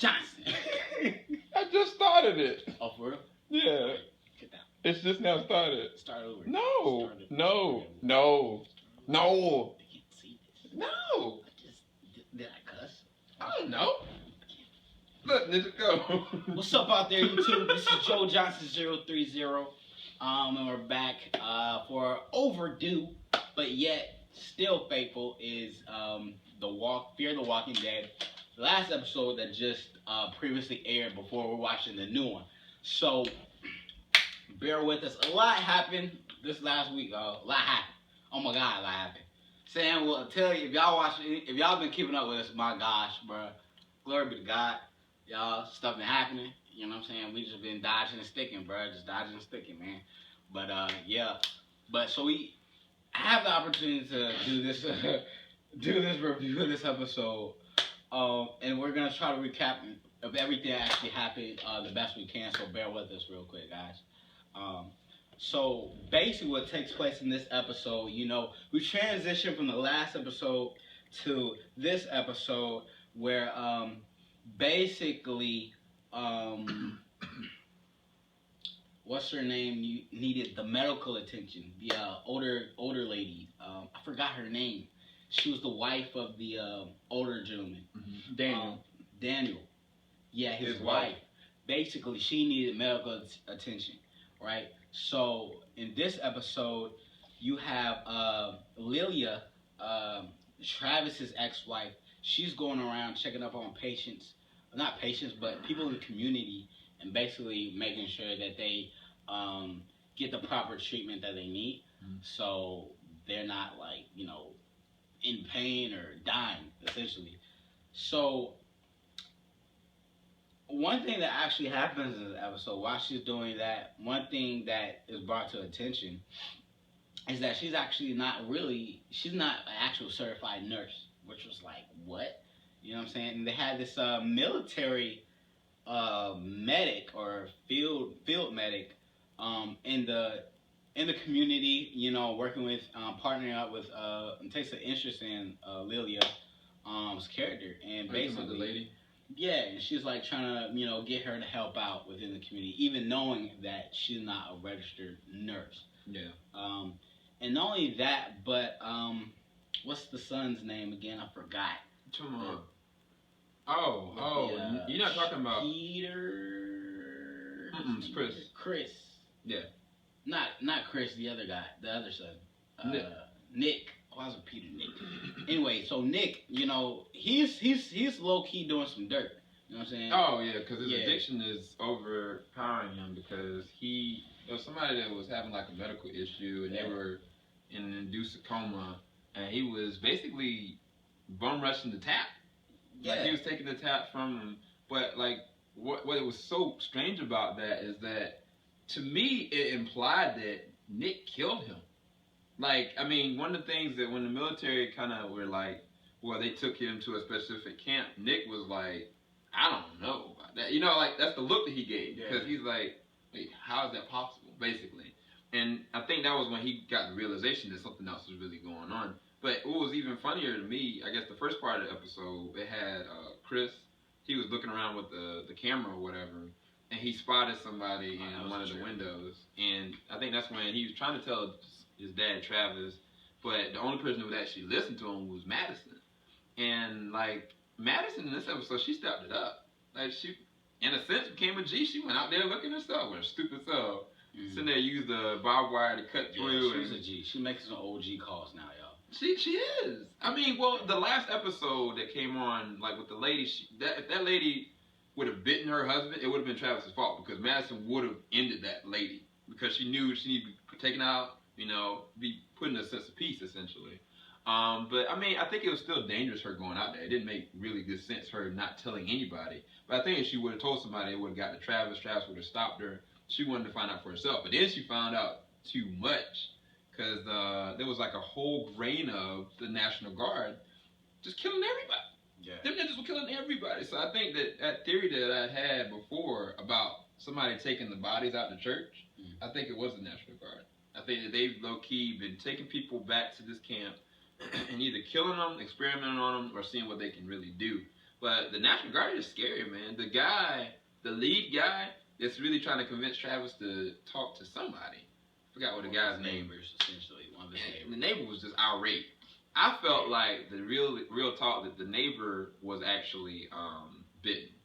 Johnson. I just started it. Oh, for real? Yeah. Get down. It's just now started. Start over. No. Start over. No. No. No. They can't see this. No. Did I cuss? I don't know. Look, Ninja, go. What's up out there, YouTube? This is Joe Johnson 030. And we're back for overdue, but yet still faithful is Fear the Walking Dead. The last episode that just previously aired before we're watching the new one. So bear with us. A lot happened this last week. A lot happened. Oh my God, a lot happened. Sam will tell you if y'all been keeping up with us. My gosh, bro, glory be to God. Y'all, stuff been happening. You know what I'm saying? We just been dodging and sticking, bro. Just dodging and sticking, man. But yeah. But so we have the opportunity to do this review of this episode. And we're gonna try to recap of everything that actually happened the best we can. So bear with us real quick, guys. So basically, what takes place in this episode, you know, we transition from the last episode to this episode where basically what's her name? You needed the medical attention. The older lady. I forgot her name. She was the wife of the older gentleman. Mm-hmm. Daniel. Yeah, his wife. Basically, she needed medical attention, right? So in this episode, you have Lilia, Travis's ex-wife. She's going around checking up on patients, not patients, but people in the community, and basically making sure that they get the proper treatment that they need, so they're not like, you know, in pain or dying, essentially. So one thing that actually happens in the episode while she's doing that, one thing that is brought to attention is that she's actually she's not an actual certified nurse, which was like, what? You know what I'm saying? And they had this military medic or field medic in the community, you know, working with partnering up with takes an interest in Lilia's character, and basically the lady. Yeah, and she's like trying to, you know, get her to help out within the community, even knowing that she's not a registered nurse. Yeah. And not only that, but what's the son's name again? I forgot. Come on. You're not talking about Peter. It's Chris. Chris. Yeah. Not Chris, the other guy, the other son. Nick. Why was it Peter? Nick. Anyway, so Nick, you know, he's low key doing some dirt. You know what I'm saying? Oh yeah, because his addiction is overpowering him, because there was somebody that was having like a medical issue, and they were in an induced coma, and he was basically bum rushing the tap. Yeah. Like he was taking the tap from him, but like what was so strange about that is that, to me, it implied that Nick killed him. Like, I mean, one of the things that when the military kind of were like, well, they took him to a specific camp, Nick was like, I don't know about that. You know, like, that's the look that he gave. Because he's like, wait, how is that possible, basically? And I think that was when he got the realization that something else was really going on. But what was even funnier to me, I guess the first part of the episode, it had Chris. He was looking around with the camera or whatever, and he spotted somebody in one of the windows. And I think that's when he was trying to tell his dad, Travis, but the only person who would actually listen to him was Madison. And like, Madison in this episode, she stepped it up. Like, she, in a sense, became a G. She went out there looking herself with her stupid self. Sitting there, used the barbed wire to cut through. She's a G. She makes some OG calls now, y'all. She is. I mean, well, the last episode that came on, like with the lady, if that lady would have bitten her husband, it would have been Travis's fault, because Madison would have ended that lady, because she knew she needed to be taken out, you know, be put in a sense of peace, essentially. But I mean, I think it was still dangerous her going out there. It didn't make really good sense her not telling anybody. But I think if she would have told somebody, it would have got to Travis. Travis would have stopped her. She wanted to find out for herself. But then she found out too much, because there was like a whole grain of the National Guard just killing everybody. Yeah. Them niggas were killing everybody. So I think that theory that I had before about somebody taking the bodies out the church, I think it was the National Guard. I think that they've low-key been taking people back to this camp and either killing them, experimenting on them, or seeing what they can really do. But the National Guard is scary, man. The lead guy, that's really trying to convince Travis to talk to somebody. I forgot what the guy's name is. Essentially, one of his neighbors. The neighbor was just irate. I felt like the real talk that the neighbor was actually bitten,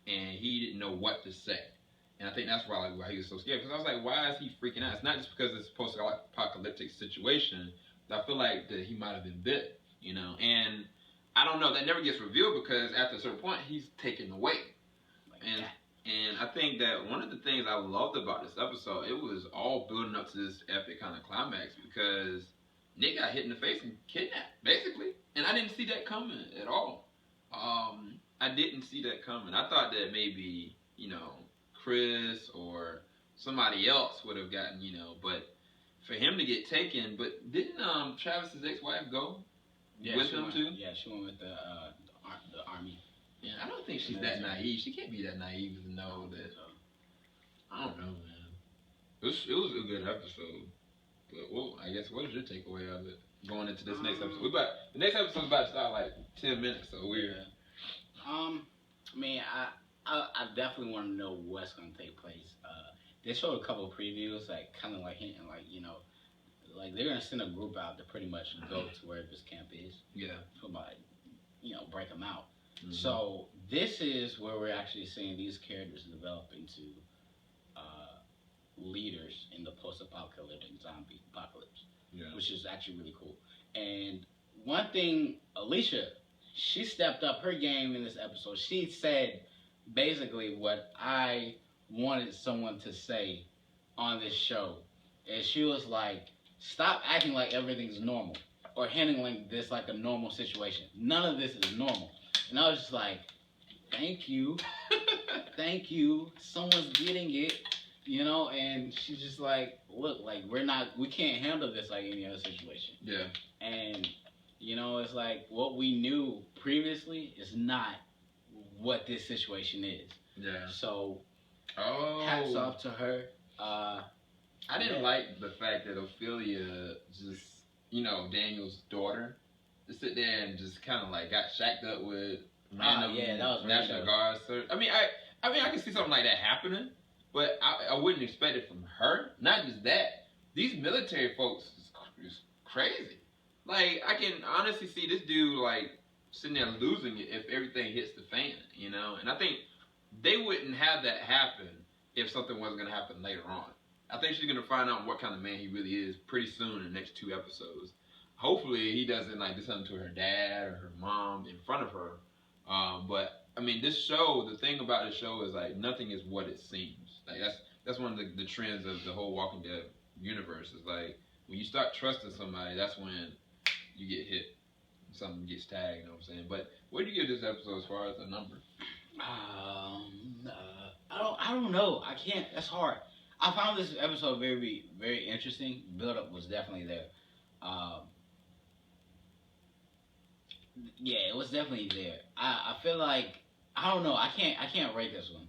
and he didn't know what to say. And I think that's why he was so scared. Because I was like, why is he freaking out? It's not just because it's a post-apocalyptic situation. But I feel like that he might have been bit, you know. And I don't know. That never gets revealed because after a certain point, he's taken away. And I think that one of the things I loved about this episode, it was all building up to this epic kind of climax because Nick got hit in the face and kidnapped, basically. And I didn't see that coming at all. I didn't see that coming. I thought that maybe, you know, Chris or somebody else would have gotten, you know, but for him to get taken, but didn't Travis's ex-wife go with him too? Yeah, she went with the army. Yeah, I don't think she's that naive. She can't be that naive to know that. I don't know, man. It was a good episode. But well, I guess what is your takeaway of it going into this next episode? The next episode's about to start like 10 minutes, so we're. I mean, I definitely want to know what's going to take place. They showed a couple of previews, like kind of like hinting, like, you know, like they're going to send a group out to pretty much go to where this camp is. Yeah. To like, you know, break them out. Mm-hmm. So this is where we're actually seeing these characters develop into leaders in the post-apocalyptic zombie apocalypse, which is actually really cool. And one thing, Alicia, she stepped up her game in this episode. She said basically what I wanted someone to say on this show. And she was like, stop acting like everything's normal or handling this like a normal situation. None of this is normal. And I was just like, thank you. Thank you. Someone's getting it, you know? And she's just like, look, like we can't handle this like any other situation. Yeah. And, you know, it's like what we knew previously is not what this situation is. Yeah. So, hats off to her. I didn't like the fact that Ophelia just, you know, Daniel's daughter, to sit there and just kind of like got shacked up with random National Guard. I mean, I can see something like that happening, but I wouldn't expect it from her. Not just that, these military folks is crazy. Like, I can honestly see this dude like sitting there losing it if everything hits the fan, you know. And I think they wouldn't have that happen if something wasn't gonna happen later on. I think she's gonna find out what kind of man he really is pretty soon in the next 2 episodes. Hopefully he doesn't like do something to her dad or her mom in front of her. But I mean, this show, the thing about the show is like nothing is what it seems. Like that's one of the trends of the whole Walking Dead universe. Is like when you start trusting somebody, that's when you get hit. Something gets tagged. You know what I'm saying? But what do you give this episode as far as a number? I don't know. I can't. That's hard. I found this episode very, very interesting. Build up was definitely there. Yeah, it was definitely there. I feel like I don't know. I can't rate this one.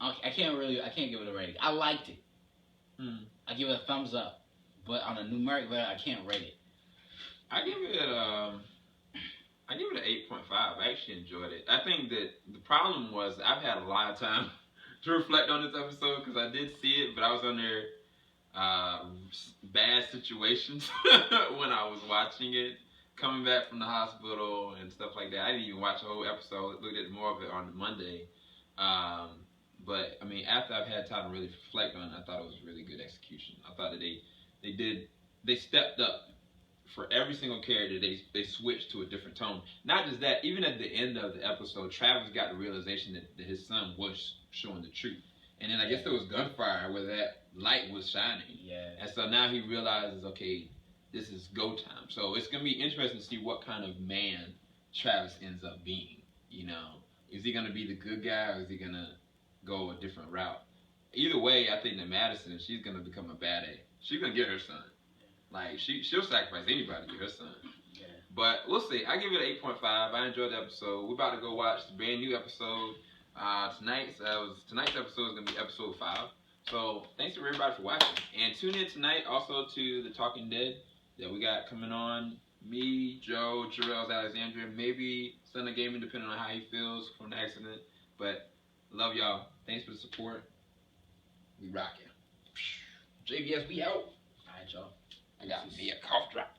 I can't give it a rating. I liked it. I give it a thumbs up, but on a numeric level, I can't rate it. I give it an 8.5. I actually enjoyed it. I think that the problem was I've had a lot of time to reflect on this episode because I did see it, but I was under bad situations when I was watching it, coming back from the hospital and stuff like that. I didn't even watch the whole episode. I looked at more of it on Monday. But I mean, after I've had time to really reflect on it, I thought it was really good execution. I thought that they stepped up. For every single character, they switched to a different tone. Not just that, even at the end of the episode, Travis got the realization that his son was showing the truth. And then I guess there was gunfire where that light was shining. Yeah. And so now he realizes, okay, this is go time. So it's going to be interesting to see what kind of man Travis ends up being. You know, is he going to be the good guy or is he going to go a different route? Either way, I think that Madison, she's going to become a bad egg. She's going to get her son. Like, she'll sacrifice anybody to get her son. Yeah. But we'll see. I give it an 8.5. I enjoyed the episode. We're about to go watch the brand new episode. Tonight's episode is going to be episode 5. So, thanks to everybody for watching. And tune in tonight also to The Talking Dead. that we got coming on. Me, Joe, Jarrell's Alexandria, maybe Sunday Gaming, depending on how he feels from the accident. But love y'all. Thanks for the support. We rockin'. JBS, we out. All right, y'all. I got me a cough drop.